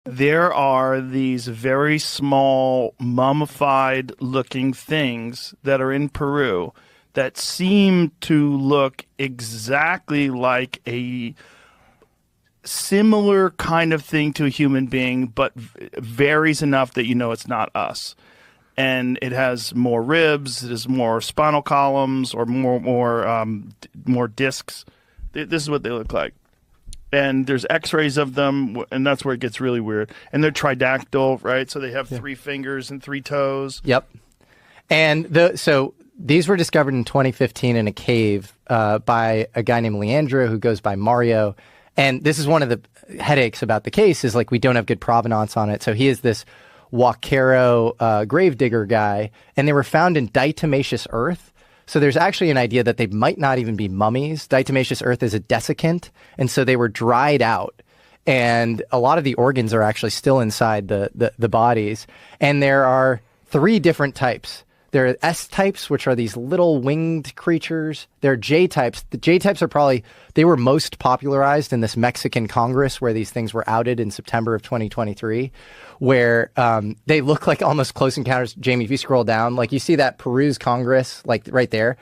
There are these very small mummified looking things that are in Peru that seem to look exactly like a similar kind of thing to a human being, but varies enough that you know it's not us. And it has more ribs, it has more spinal columns, or more discs. This is what they look like. And there's x-rays of them, and that's where it gets really weird. And they're tridactyl, right? So they have 3 fingers and 3 toes. Yep. And so these were discovered in 2015 in a cave by a guy named Leandro who goes by Mario. And this is one of the headaches about the case is like we don't have good provenance on it. So he is this Huaquero gravedigger guy, and they were found in diatomaceous earth. So there's actually an idea that they might not even be mummies. Diatomaceous earth is a desiccant, and so they were dried out. And a lot of the organs are actually still inside the bodies. And there are 3 different types. There are S-types, which are these little winged creatures. There are J-types. The J-types are they were most popularized in this Mexican Congress where these things were outed in September of 2023, where they look like almost Close Encounters. Jamie, if you scroll down, like you see that Peru's Congress, like right there.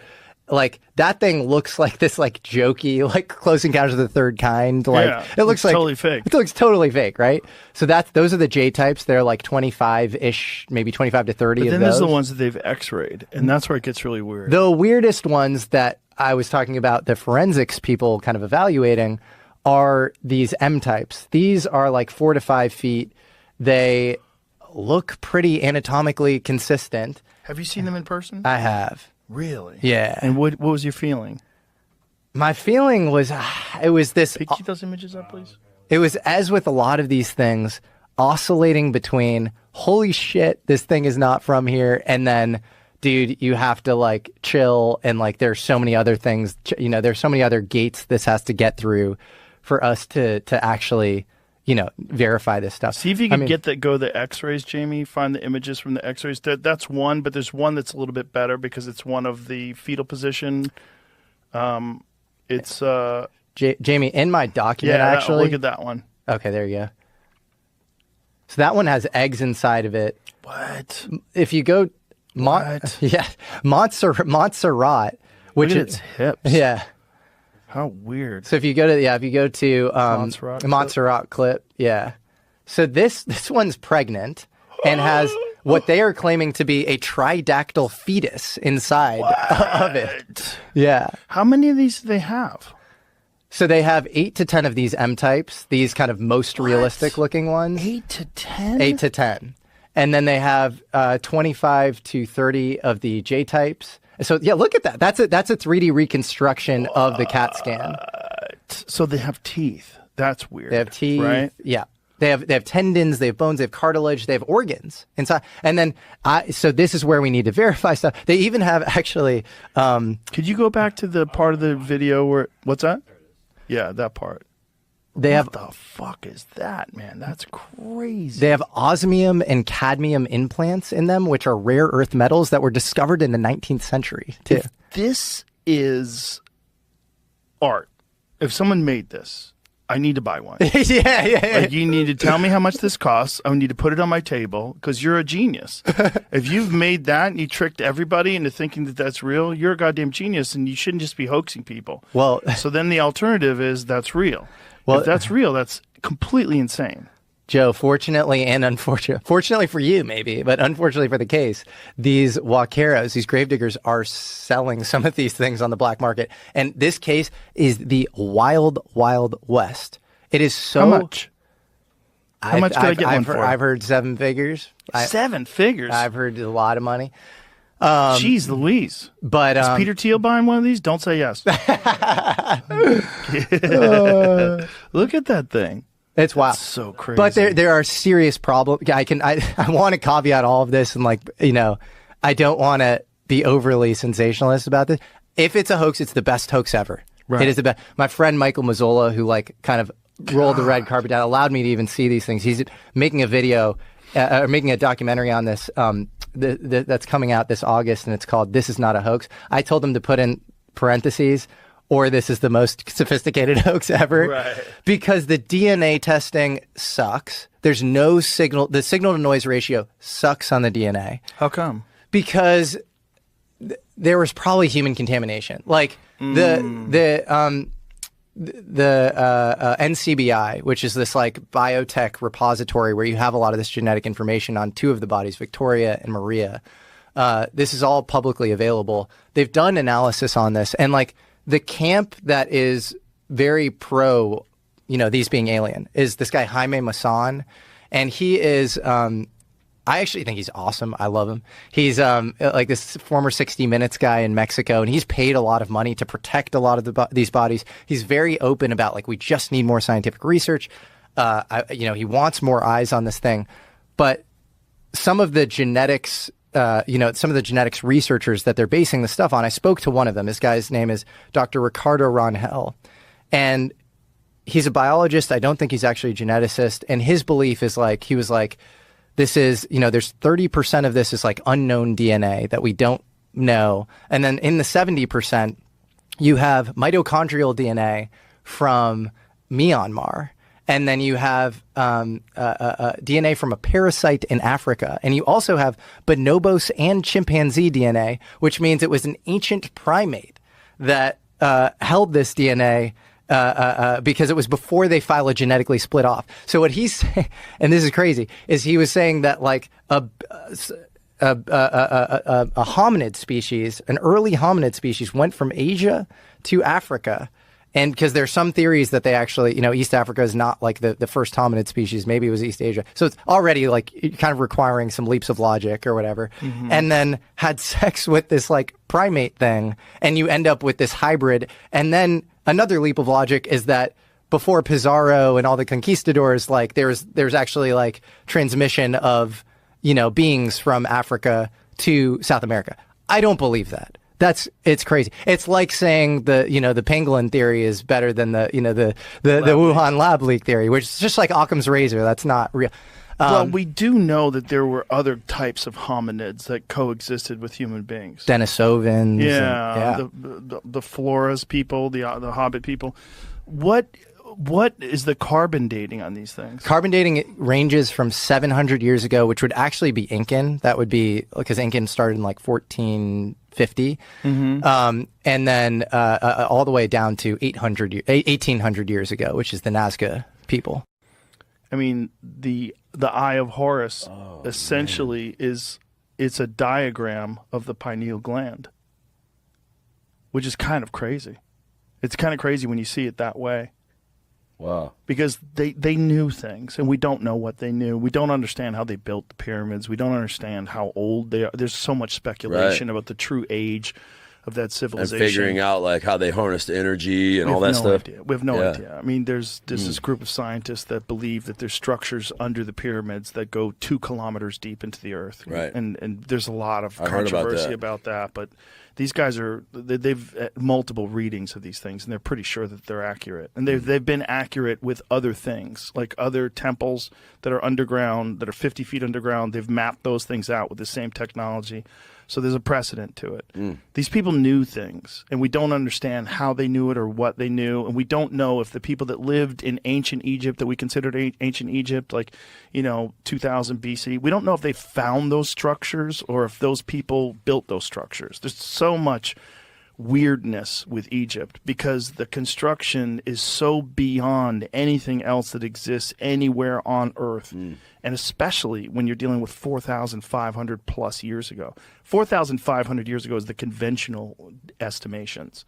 Like that thing looks like this like jokey, like Close Encounters of the Third Kind. Like it looks like totally fake. It looks totally fake, right? So those are the J types. They're like 25-ish, maybe 25 to 30 but of then those. There's the ones that they've x-rayed, and that's where it gets really weird. The weirdest ones that I was talking about, the forensics people kind of evaluating, are these M types. These are like 4 to 5 feet. They look pretty anatomically consistent. Have you seen them in person? I have. Really? Yeah. And what was your feeling? My feeling was, it was this... Keep those images up, please. It was, as with a lot of these things, oscillating between, holy shit, this thing is not from here, and then, dude, you have to, like, chill, and, like, there's so many other things, there's so many other gates this has to get through for us to actually... verify this stuff. See if you can go the x-rays, Jamie, find the images from the x-rays. That's one, but there's one that's a little bit better because it's one of the fetal position. It's Jamie, in my document, actually. Look at that one. Okay, there you go. So that one has eggs inside of it. What? If you go... Yeah. Montserrat, which look at its hips. Yeah. How weird. So if you go to Montserrat clip, yeah. So this one's pregnant and has what they are claiming to be a tridactyl fetus inside of it. Yeah. How many of these do they have? So they have 8 to 10 of these M types, these kind of most realistic looking ones. 8 to 10? 8 to 10. And then they have 25 to 30 of the J types. So yeah, look at that. That's a 3D reconstruction of the CAT scan. So they have teeth. That's weird. They have teeth, right? Yeah. They have tendons, they have bones, they have cartilage, they have organs inside. And then so this is where we need to verify stuff. They even have actually could you go back to the part of the video where what's that? Yeah, that part. What the fuck is that, man? That's crazy. They have osmium and cadmium implants in them, which are rare earth metals that were discovered in the 19th century, too. If this is art, if someone made this, I need to buy one. Yeah. Like, you need to tell me how much this costs. I need to put it on my table because you're a genius. If you've made that and you tricked everybody into thinking that that's real, you're a goddamn genius, and you shouldn't just be hoaxing people. Well, so then the alternative is that's real. Well, if that's real, that's completely insane. Joe, fortunately and fortunately for you maybe, but unfortunately for the case, these Huaqueros, these gravediggers, are selling some of these things on the black market. And this case is the wild, wild west. It is so... How much? How much could I get one for? I've heard 7 figures. 7 figures? I've heard a lot of money. Jeez Louise. But is Peter Thiel buying one of these? Don't say yes. Look at that thing. It's wild. That's so crazy. But there are serious problems. I want to caveat all of this, and I don't want to be overly sensationalist about this. If it's a hoax, it's the best hoax ever. Right. It is the best. My friend Michael Mazzola, who kind of rolled the red carpet down, allowed me to even see these things. He's making a video, making a documentary on this. That's coming out this August, and it's called "This Is Not a Hoax." I told him to put in parentheses, or this is the most sophisticated hoax ever. Right. Because the DNA testing sucks. There's no signal. The signal to noise ratio sucks on the DNA. How come? Because there was probably human contamination. Like the NCBI, which is this like biotech repository where you have a lot of this genetic information on two of the bodies, Victoria and Maria. This is all publicly available. They've done analysis on this, and like the camp that is very pro, these being alien, is this guy Jaime Maussan, and he is. I actually think he's awesome. I love him. He's like this former 60 Minutes guy in Mexico, and he's paid a lot of money to protect a lot of these bodies. He's very open about like we just need more scientific research. He wants more eyes on this thing, but some of the genetics. Some of the genetics researchers that they're basing the stuff on, I spoke to one of them. This guy's name is Dr. Ricardo Rangel, and he's a biologist. I don't think he's actually a geneticist. And his belief is like, he was like, this is, there's 30% of this is like unknown DNA that we don't know. And then in the 70%, you have mitochondrial DNA from Myanmar. And then you have DNA from a parasite in Africa. And you also have bonobos and chimpanzee DNA, which means it was an ancient primate that held this DNA because it was before they phylogenetically split off. So what he's saying, and this is crazy, is he was saying that like a hominid species, an early hominid species, went from Asia to Africa. And because there's some theories that they actually, East Africa is not like the first hominid species. Maybe it was East Asia. So it's already like kind of requiring some leaps of logic or whatever. Mm-hmm. And then had sex with this like primate thing. And you end up with this hybrid. And then another leap of logic is that before Pizarro and all the conquistadors, like there's actually like transmission of, beings from Africa to South America. I don't believe that. It's crazy. It's like saying the pangolin theory is better than the Wuhan lab leak theory, which is just like Occam's razor. That's not real. Well, we do know that there were other types of hominids that coexisted with human beings. Denisovans. The Floras people, the Hobbit people. What is the carbon dating on these things? Carbon dating ranges from 700 years ago, which would actually be Incan. That would be because Incan started in like 1450, and then all the way down to 1800 years ago, which is the Nazca people. I mean, the Eye of Horus essentially it's a diagram of the pineal gland, which is kind of crazy. It's kind of crazy when you see it that way. Wow. Because they knew things, and we don't know what they knew. We don't understand how they built the pyramids. We don't understand how old they are. There's so much speculation about the true age of that civilization. And figuring out like how they harnessed energy and all that stuff. We have no idea. I mean, there's this group of scientists that believe that there's structures under the pyramids that go 2 kilometers deep into the earth. Right. And there's a lot of controversy about that. But these guys they've multiple readings of these things, and they're pretty sure that they're accurate. And they've been accurate with other things, like other temples that are underground, that are 50 feet underground. They've mapped those things out with the same technology. So there's a precedent to it. These people knew things, and we don't understand how they knew it or what they knew. And we don't know if the people that lived in ancient Egypt that we considered ancient Egypt, like, 2000 BC, we don't know if they found those structures or if those people built those structures. There's so much weirdness with Egypt because the construction is so beyond anything else that exists anywhere on Earth. And especially when you're dealing with 4,500 plus years ago. 4,500 years ago is the conventional estimations.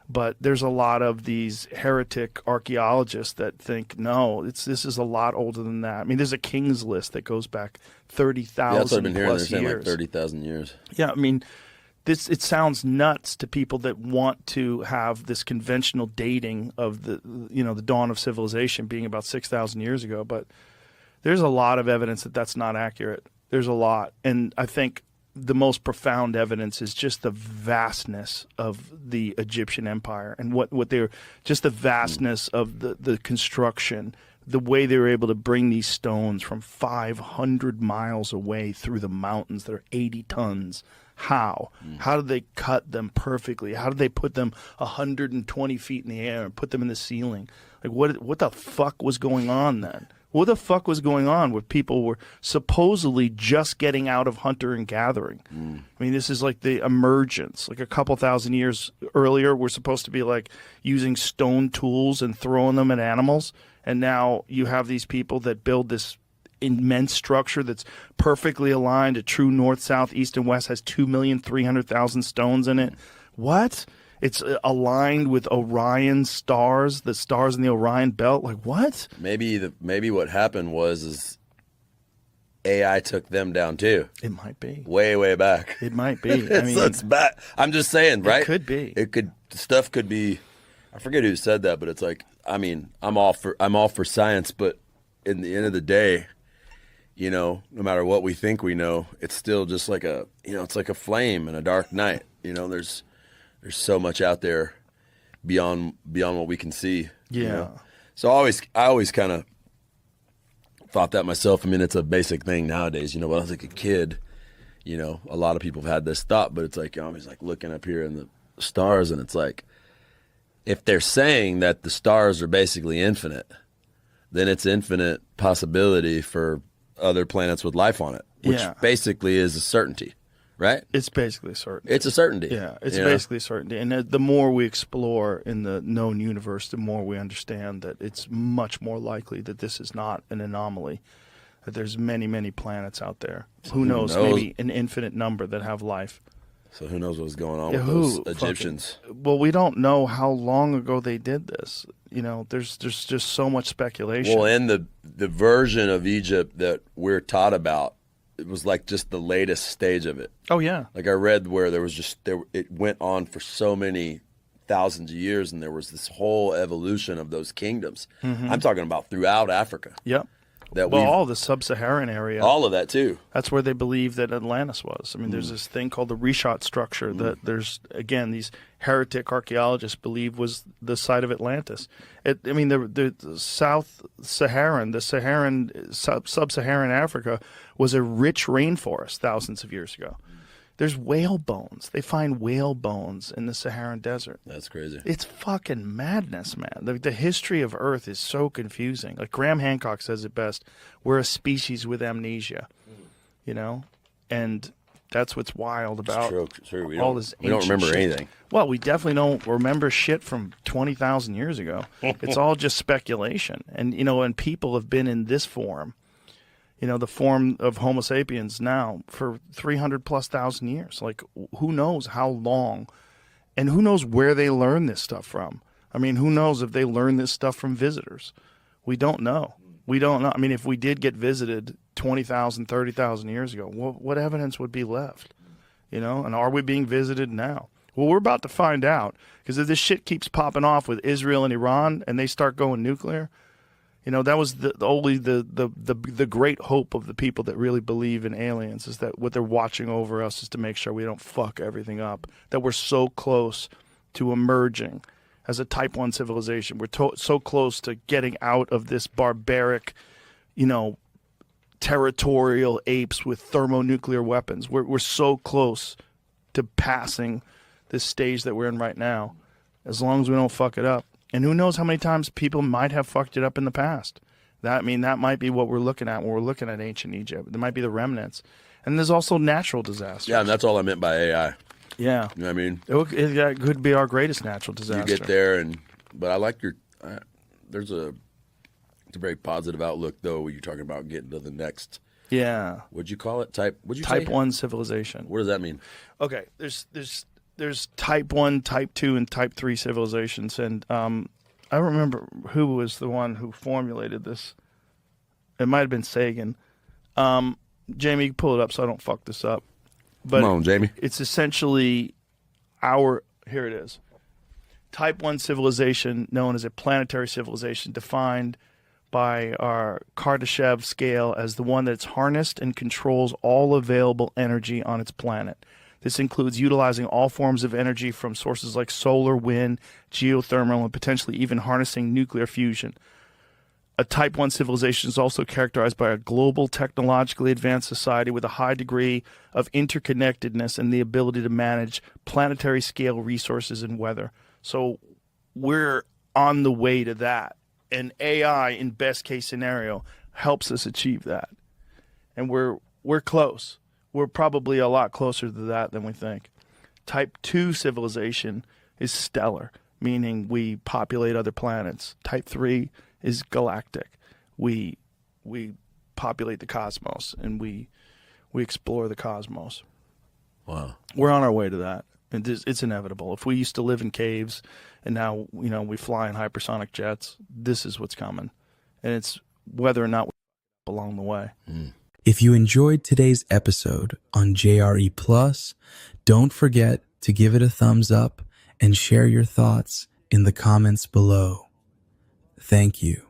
But there's a lot of these heretic archaeologists that think, no, this is a lot older than that. I mean, there's a king's list that goes back 30,000 that's what I've been hearing. plus They're saying years. like 30,000 years. Yeah, I mean, it sounds nuts to people that want to have this conventional dating of the dawn of civilization being about 6,000 years ago, but there's a lot of evidence that that's not accurate. There's a lot, and I think the most profound evidence is just the vastness of the Egyptian empire and what they're just the vastness of the construction, the way they were able to bring these stones from 500 miles away through the mountains that are 80 tons. How? How did they cut them perfectly? How did they put them 120 feet in the air and put them in the ceiling? Like, what the fuck was going on then? What the fuck was going on where people were supposedly just getting out of hunter and gathering? I mean, this is like the emergence. Like a couple thousand years earlier, we're supposed to be like using stone tools and throwing them at animals. And now you have these people that build this immense structure that's perfectly aligned. A true north, south, east, and west has 2,300,000 stones in it. What? It's aligned with Orion's stars, the stars in the Orion belt. Like what? Maybe what happened is AI took them down too. It might be way back. It might be. I mean, it's bad. I'm just saying, right? It could be. Stuff could be. I forget who said that, but it's like, I mean, I'm all for science, but in the end of the day, you know, no matter what we think we know, it's still just like it's like a flame in a dark night. You know, there's so much out there beyond what we can see. Yeah. You know? So I always kind of thought that myself. I mean, it's a basic thing nowadays. You know, when I was like a kid, you know, a lot of people have had this thought, but it's like, you're always like looking up here in the stars, and it's like, if they're saying that the stars are basically infinite, then it's infinite possibility for other planets with life on it, which basically is a certainty. Right? It's basically certain. It's a certainty. Yeah, it's basically certainty. And the more we explore in the known universe, the more we understand that it's much more likely that this is not an anomaly, that there's many, many planets out there. Who knows? Maybe an infinite number that have life. So who knows what's going on with those Egyptians? Well, we don't know how long ago they did this. You know, there's just so much speculation. Well, and the version of Egypt that we're taught about, it was like just the latest stage of it. Oh yeah. Like I read where it went on for so many thousands of years, and there was this whole evolution of those kingdoms. I'm talking about throughout Africa. Yep. All the sub-Saharan area. All of that too. That's where they believe that Atlantis was. I mean, there's this thing called the Richat structure that again, these heretic archaeologists believe was the site of Atlantis. The sub-Saharan Africa was a rich rainforest thousands of years ago. There's whale bones. They find whale bones in the Saharan desert. That's crazy. It's fucking madness, man. The history of Earth is so confusing. Like Graham Hancock says it best, we're a species with amnesia, you know? And that's what's wild about all this ancient We don't remember shit. anything. Well, we definitely don't remember shit from 20,000 years ago. It's all just speculation. And, you know, and people have been in this form, you know, the form of Homo sapiens now for 300,000+ years. Like, who knows how long, and who knows where they learn this stuff from? I mean, who knows if they learn this stuff from visitors? We don't know. We don't know. I mean, if we did get visited 20,000, 30,000 years ago, what evidence would be left? You know, and are we being visited now? Well, we're about to find out, because if this shit keeps popping off with Israel and Iran and they start going nuclear, you know, that was the great hope of the people that really believe in aliens, is that what they're watching over us is to make sure we don't fuck everything up, that we're so close to emerging as a type 1 civilization. We're so close to getting out of this barbaric, you know, territorial apes with thermonuclear weapons. We're so close to passing this stage that we're in right now, as long as we don't fuck it up. And who knows how many times people might have fucked it up in the past. That might be what we're looking at when we're looking at ancient Egypt. There might be the remnants. And there's also natural disasters. Yeah, and that's all I meant by AI. Yeah. You know what I mean? It could be our greatest natural disaster. You get there, but I like it's a very positive outlook, though, when you're talking about getting to the next. Yeah. What'd you call it? Type 1 civilization. What does that mean? Okay, there's type 1, type 2, and type 3 civilizations. And I don't remember who was the one who formulated this. It might have been Sagan. Jamie, you can pull it up so I don't fuck this up. But come on, Jamie. It's essentially here it is. Type 1 civilization, known as a planetary civilization, defined by our Kardashev scale as the one that's harnessed and controls all available energy on its planet. This includes utilizing all forms of energy from sources like solar, wind, geothermal, and potentially even harnessing nuclear fusion. A type 1 civilization is also characterized by a global, technologically advanced society with a high degree of interconnectedness and the ability to manage planetary scale resources and weather. So we're on the way to that. And AI, in best case scenario, helps us achieve that. And we're close. We're probably a lot closer to that than we think. Type 2 civilization is stellar, meaning we populate other planets. Type 3 is galactic. We populate the cosmos, and we explore the cosmos. Wow. We're on our way to that. And it's inevitable. If we used to live in caves and now, we fly in hypersonic jets, this is what's coming. And it's whether or not we along the way. If you enjoyed today's episode on JRE Plus, don't forget to give it a thumbs up and share your thoughts in the comments below. Thank you.